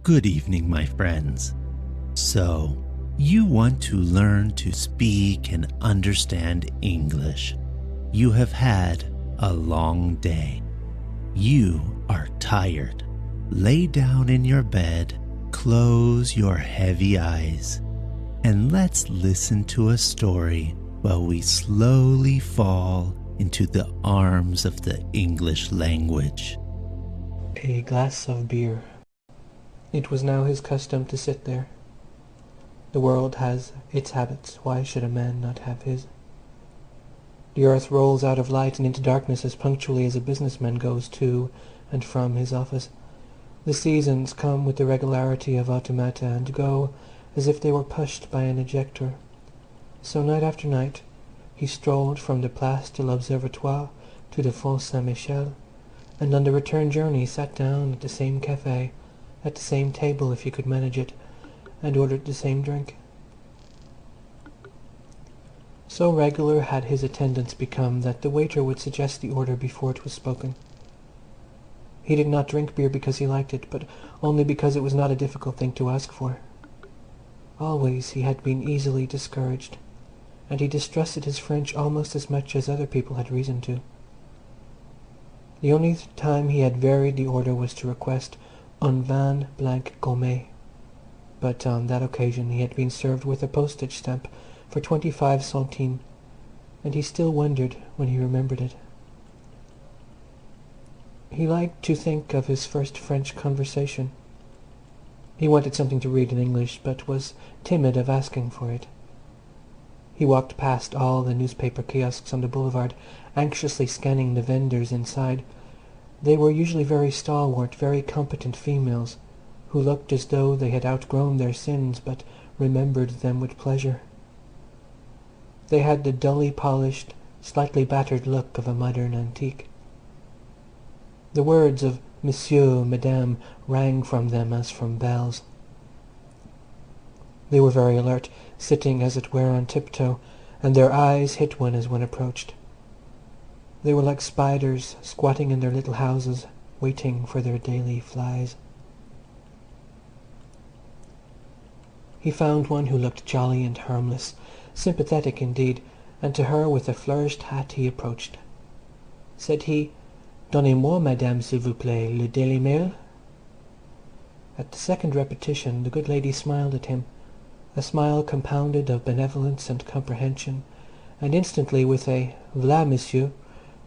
Good evening, my friends. So, you want to learn to speak and understand English. You have had a long day. You are tired. Lay down in your bed, close your heavy eyes, and let's listen to a story while we slowly fall into the arms of the English language. A glass of beer. It was now his custom to sit there. The world has its habits, why should a man not have his? The earth rolls out of light and into darkness as punctually as a businessman goes to and from his office. The seasons come with the regularity of automata and go as if they were pushed by an ejector. So night after night he strolled from the Place de l'Observatoire to the Font Saint-Michel, and on the return journey sat down at the same café, at the same table if he could manage it, and ordered the same drink. So regular had his attendance become that the waiter would suggest the order before it was spoken. He did not drink beer because he liked it, but only because it was not a difficult thing to ask for. Always he had been easily discouraged, and he distrusted his French almost as much as other people had reason to. The only time he had varied the order was to request un vin blanc gourmet, but on that occasion he had been served with a postage stamp for 25 centimes, and he still wondered when he remembered it. He liked to think of his first French conversation. He wanted something to read in English, but was timid of asking for it. He walked past all the newspaper kiosks on the boulevard, anxiously scanning the vendors inside. They were usually very stalwart, very competent females, who looked as though they had outgrown their sins, but remembered them with pleasure. They had the dully polished, slightly battered look of a modern antique. The words of Monsieur, Madame rang from them as from bells. They were very alert, sitting as it were on tiptoe, and their eyes hit one as one approached. They were like spiders squatting in their little houses, waiting for their daily flies. He found one who looked jolly and harmless, sympathetic indeed, and to her with a flourished hat he approached. Said he, "Donnez-moi, madame, s'il vous plaît, le Daily Mail." At the second repetition the good lady smiled at him, a smile compounded of benevolence and comprehension, and instantly with a "V'là, monsieur,"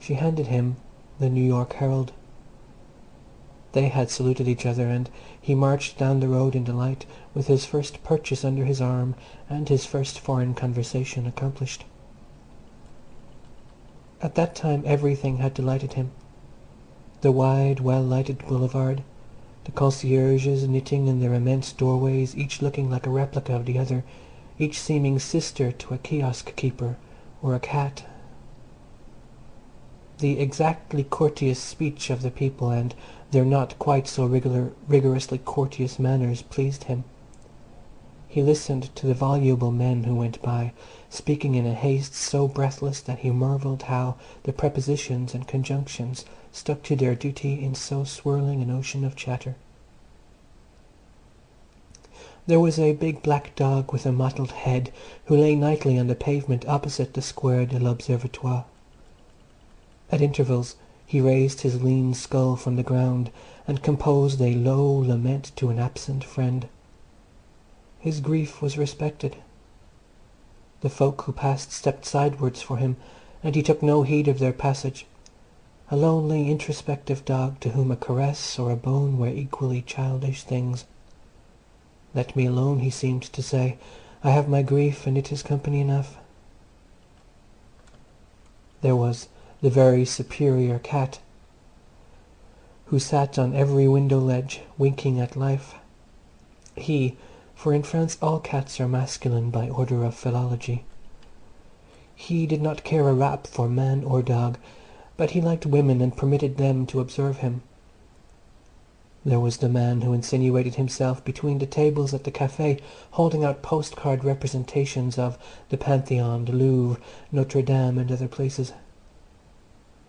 she handed him the New York Herald. They had saluted each other, and he marched down the road in delight, with his first purchase under his arm and his first foreign conversation accomplished. At that time everything had delighted him. The wide, well-lighted boulevard, the concierges knitting in their immense doorways, each looking like a replica of the other, each seeming sister to a kiosk-keeper or a cat. The exactly courteous speech of the people and their not quite so rigorously courteous manners pleased him. He listened to the voluble men who went by, speaking in a haste so breathless that he marvelled how the prepositions and conjunctions stuck to their duty in so swirling an ocean of chatter. There was a big black dog with a mottled head who lay nightly on the pavement opposite the Square de l'Observatoire. At intervals he raised his lean skull from the ground and composed a low lament to an absent friend. His grief was respected. The folk who passed stepped sidewards for him, and he took no heed of their passage. A lonely, introspective dog to whom a caress or a bone were equally childish things. "Let me alone," he seemed to say. "I have my grief, and it is company enough." There was the very superior cat, who sat on every window ledge, winking at life. For in France all cats are masculine by order of philology. He did not care a rap for man or dog, but he liked women and permitted them to observe him. There was the man who insinuated himself between the tables at the café, holding out postcard representations of the Pantheon, the Louvre, Notre Dame, and other places.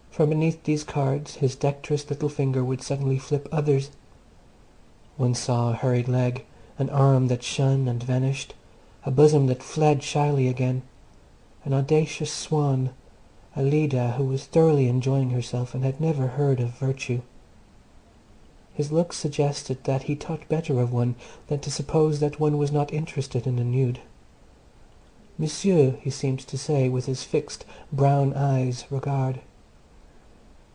From beneath these cards his dexterous little finger would suddenly flip others. One saw a hurried leg, an arm that shone and vanished, a bosom that fled shyly again, an audacious swan, a Leda who was thoroughly enjoying herself and had never heard of virtue. His looks suggested that he thought better of one than to suppose that one was not interested in the nude. "Monsieur," he seemed to say, with his fixed brown eyes regard,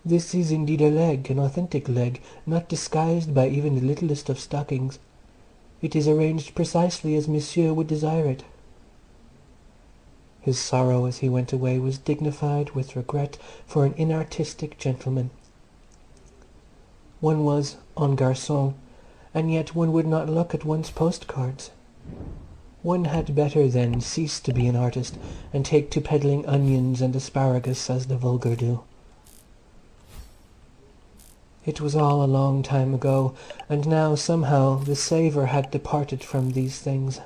"this is indeed a leg, an authentic leg, not disguised by even the littlest of stockings. It is arranged precisely as Monsieur would desire it." His sorrow as he went away was dignified with regret for an inartistic gentleman. One was en garçon, and yet one would not look at one's postcards. One had better then cease to be an artist and take to peddling onions and asparagus as the vulgar do. It was all a long time ago, and now somehow the savour had departed from these things.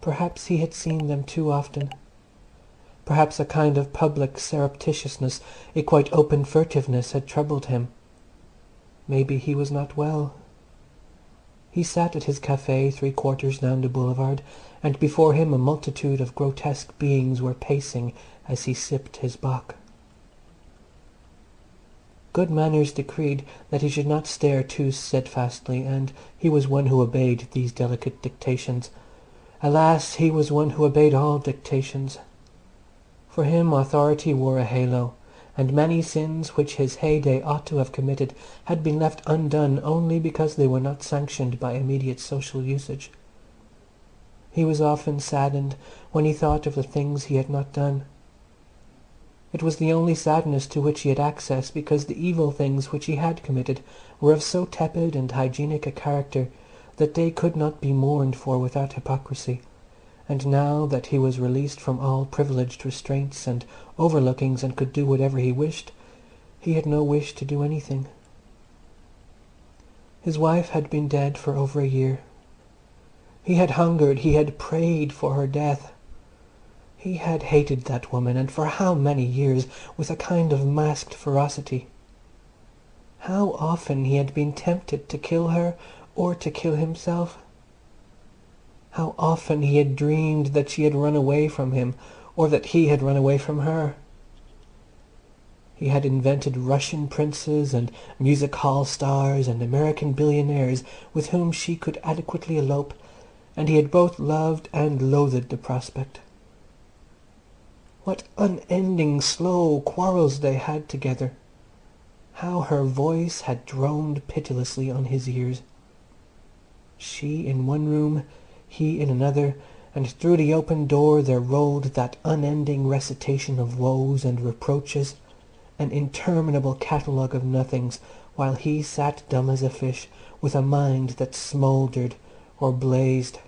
Perhaps he had seen them too often. Perhaps a kind of public surreptitiousness, a quite open furtiveness, had troubled him. Maybe he was not well. He sat at his café 3/4 down the boulevard, and before him a multitude of grotesque beings were pacing as he sipped his bock. Good manners decreed that he should not stare too steadfastly, and he was one who obeyed these delicate dictations. Alas, he was one who obeyed all dictations. For him authority wore a halo, and many sins which his heyday ought to have committed had been left undone only because they were not sanctioned by immediate social usage. He was often saddened when he thought of the things he had not done. It was the only sadness to which he had access, because the evil things which he had committed were of so tepid and hygienic a character that they could not be mourned for without hypocrisy, and now that he was released from all privileged restraints and overlookings and could do whatever he wished, he had no wish to do anything. His wife had been dead for over a year. He had hungered, he had prayed for her death. He had hated that woman, and for how many years, with a kind of masked ferocity. How often he had been tempted to kill her or to kill himself. How often he had dreamed that she had run away from him, or that he had run away from her. He had invented Russian princes and music-hall stars and American billionaires with whom she could adequately elope, and he had both loved and loathed the prospect. What unending slow quarrels they had together! How her voice had droned pitilessly on his ears! She in one room, he in another, and through the open door there rolled that unending recitation of woes and reproaches, an interminable catalogue of nothings, while he sat dumb as a fish, with a mind that smouldered or blazed.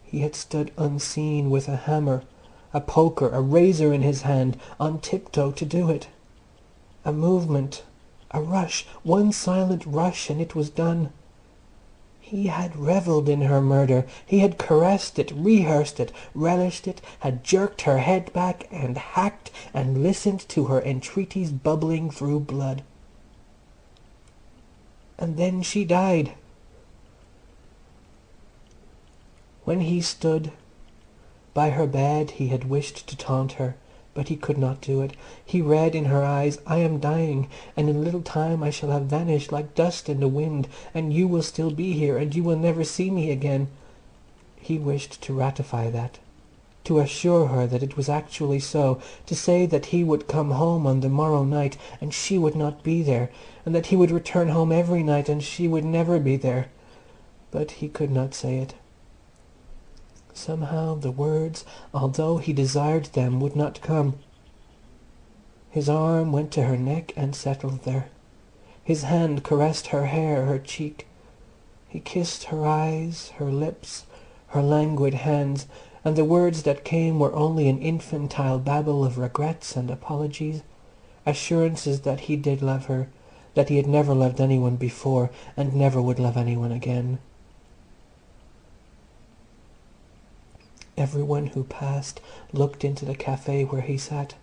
He had stood unseen with a hammer, a poker, a razor in his hand, on tiptoe to do it. A movement, a rush, one silent rush, and it was done. He had revelled in her murder. He had caressed it, rehearsed it, relished it, had jerked her head back and hacked and listened to her entreaties bubbling through blood. And then she died. When he stood by her bed he had wished to taunt her, but he could not do it. He read in her eyes, "I am dying, and in a little time I shall have vanished like dust in the wind, and you will still be here, and you will never see me again." He wished to ratify that, to assure her that it was actually so, to say that he would come home on the morrow night and she would not be there, and that he would return home every night and she would never be there. But he could not say it. Somehow the words, although he desired them, would not come. His arm went to her neck and settled there. His hand caressed her hair, her cheek. He kissed her eyes, her lips, her languid hands, and the words that came were only an infantile babble of regrets and apologies, assurances that he did love her, that he had never loved anyone before and never would love anyone again. Everyone who passed looked into the café where he sat.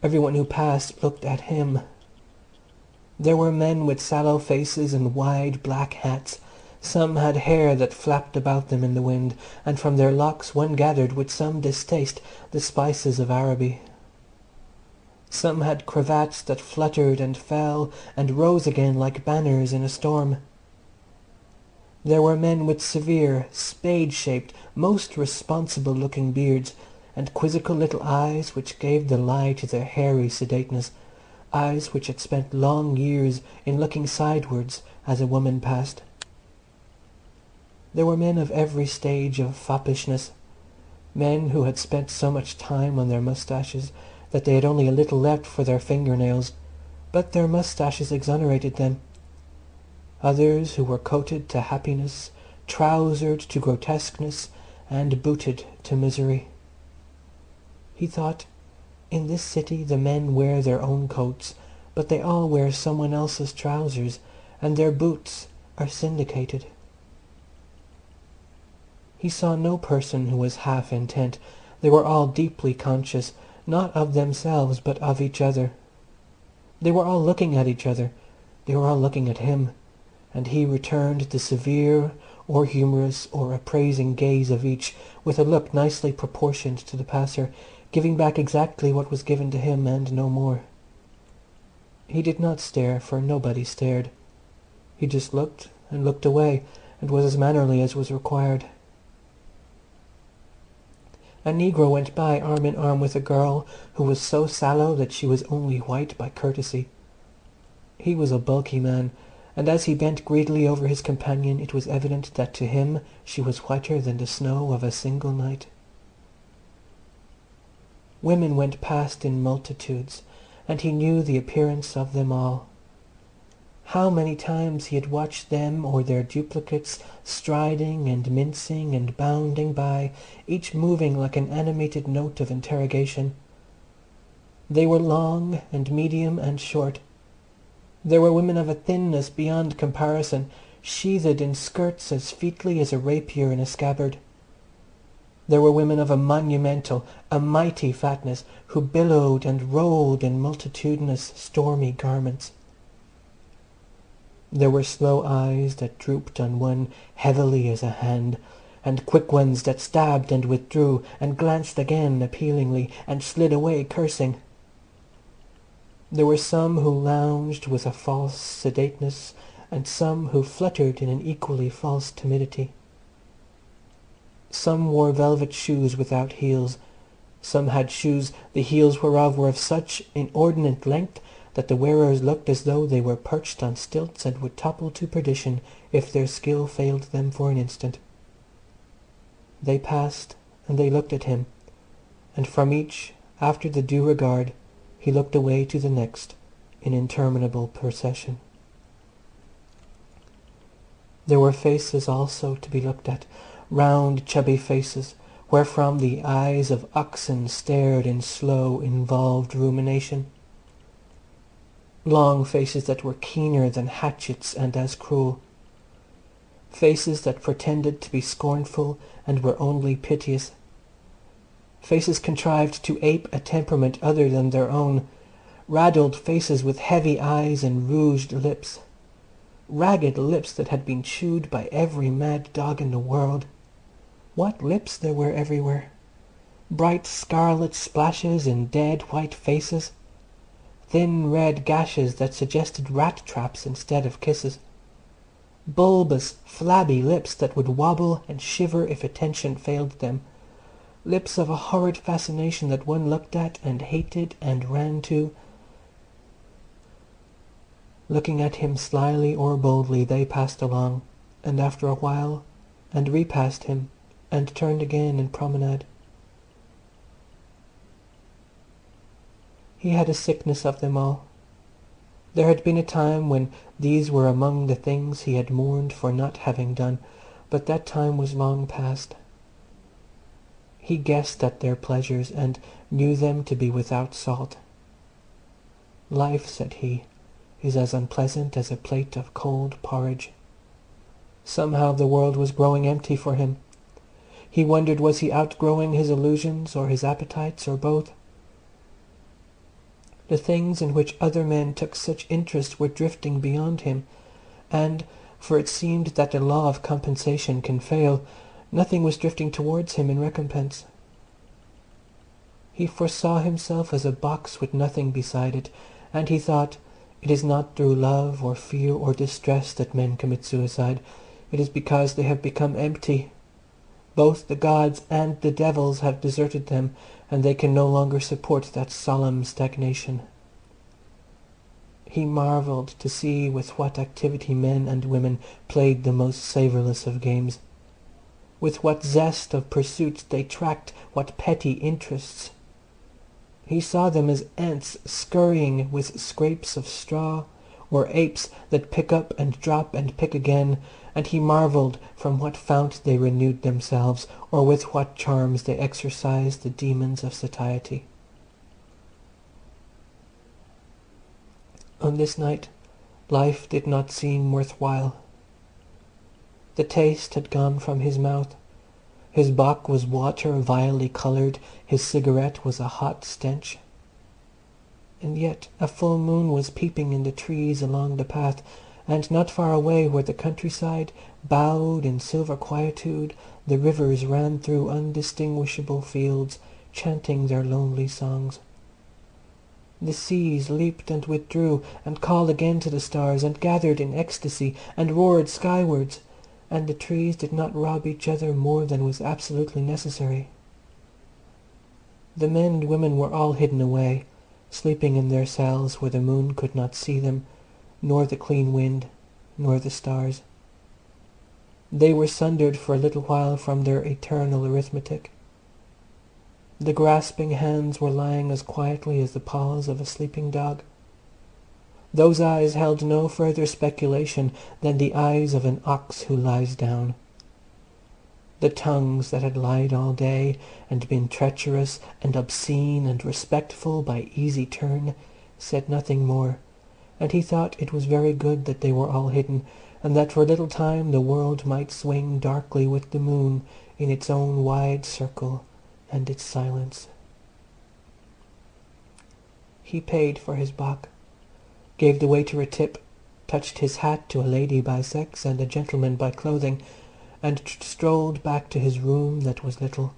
Everyone who passed looked at him. There were men with sallow faces and wide black hats. Some had hair that flapped about them in the wind, and from their locks one gathered with some distaste the spices of Araby. Some had cravats that fluttered and fell and rose again like banners in a storm. There were men with severe, spade-shaped, most responsible-looking beards, and quizzical little eyes which gave the lie to their hairy sedateness, eyes which had spent long years in looking sidewards as a woman passed. There were men of every stage of foppishness, men who had spent so much time on their moustaches that they had only a little left for their finger-nails, but their moustaches exonerated them. Others who were coated to happiness, trousered to grotesqueness, and booted to misery. He thought, in this city the men wear their own coats, but they all wear someone else's trousers, and their boots are syndicated. He saw no person who was half intent. They were all deeply conscious, not of themselves, but of each other. They were all looking at each other. They were all looking at him, and he returned the severe or humorous or appraising gaze of each with a look nicely proportioned to the passer, giving back exactly what was given to him and no more. He did not stare, for nobody stared. He just looked and looked away, and was as mannerly as was required. A negro went by arm in arm with a girl who was so sallow that she was only white by courtesy. He was a bulky man, and as he bent greedily over his companion it was evident that to him she was whiter than the snow of a single night. Women went past in multitudes, and he knew the appearance of them all. How many times he had watched them or their duplicates striding and mincing and bounding by, each moving like an animated note of interrogation. They were long and medium and short. There were women of a thinness beyond comparison, sheathed in skirts as featly as a rapier in a scabbard. There were women of a monumental, a mighty fatness, who billowed and rolled in multitudinous stormy garments. There were slow eyes that drooped on one heavily as a hand, and quick ones that stabbed and withdrew, and glanced again appealingly, and slid away cursing. There were some who lounged with a false sedateness, and some who fluttered in an equally false timidity. Some wore velvet shoes without heels. Some had shoes the heels whereof were of such inordinate length that the wearers looked as though they were perched on stilts and would topple to perdition if their skill failed them for an instant. They passed, and they looked at him, and from each, after the due regard, he looked away to the next in interminable procession. There were faces also to be looked at, round chubby faces, wherefrom the eyes of oxen stared in slow involved rumination. Long faces that were keener than hatchets and as cruel. Faces that pretended to be scornful and were only piteous. Faces contrived to ape a temperament other than their own. Raddled faces with heavy eyes and rouged lips. Ragged lips that had been chewed by every mad dog in the world. What lips there were everywhere! Bright scarlet splashes in dead white faces. Thin red gashes that suggested rat traps instead of kisses. Bulbous, flabby lips that would wobble and shiver if attention failed them. Lips of a horrid fascination that one looked at and hated and ran to. Looking at him slyly or boldly, they passed along, and after a while, and repassed him, and turned again in promenade. He had a sickness of them all. There had been a time when these were among the things he had mourned for not having done, but that time was long past. He guessed at their pleasures, and knew them to be without salt. Life, said he, is as unpleasant as a plate of cold porridge. Somehow the world was growing empty for him. He wondered, was he outgrowing his illusions or his appetites or both? The things in which other men took such interest were drifting beyond him, and, for it seemed that the law of compensation can fail, nothing was drifting towards him in recompense. He foresaw himself as a box with nothing beside it, and he thought, it is not through love or fear or distress that men commit suicide. It is because they have become empty. Both the gods and the devils have deserted them, and they can no longer support that solemn stagnation. He marvelled to see with what activity men and women played the most savourless of games. With what zest of pursuits they tracked what petty interests. He saw them as ants scurrying with scrapes of straw, or apes that pick up and drop and pick again, and he marvelled from what fount they renewed themselves, or with what charms they exorcised the demons of satiety. On this night life did not seem worthwhile. The taste had gone from his mouth. His bock was water vilely coloured, his cigarette was a hot stench. And yet a full moon was peeping in the trees along the path, and not far away where the countryside bowed in silver quietude, the rivers ran through undistinguishable fields, chanting their lonely songs. The seas leaped and withdrew, and called again to the stars, and gathered in ecstasy, and roared skywards, and the trees did not rob each other more than was absolutely necessary. The men and women were all hidden away, sleeping in their cells where the moon could not see them, nor the clean wind, nor the stars. They were sundered for a little while from their eternal arithmetic. The grasping hands were lying as quietly as the paws of a sleeping dog. Those eyes held no further speculation than the eyes of an ox who lies down. The tongues that had lied all day and been treacherous and obscene and respectful by easy turn said nothing more, and he thought it was very good that they were all hidden, and that for a little time the world might swing darkly with the moon in its own wide circle and its silence. He paid for his bock, gave the waiter a tip, touched his hat to a lady by sex and a gentleman by clothing, and strolled back to his room that was little,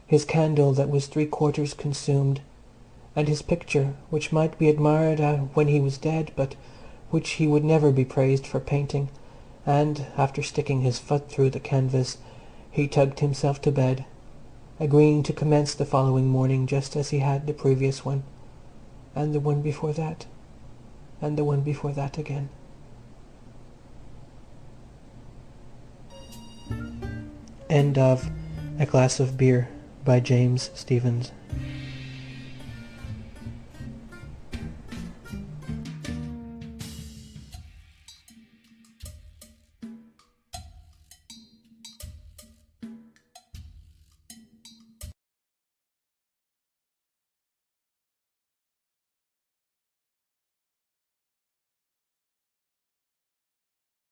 his candle that was 3/4 consumed, and his picture, which might be admired when he was dead, but which he would never be praised for painting, and, after sticking his foot through the canvas, he tugged himself to bed, agreeing to commence the following morning just as he had the previous one, and the one before that, and the one before that again. End of A Glass of Beer by James Stephens.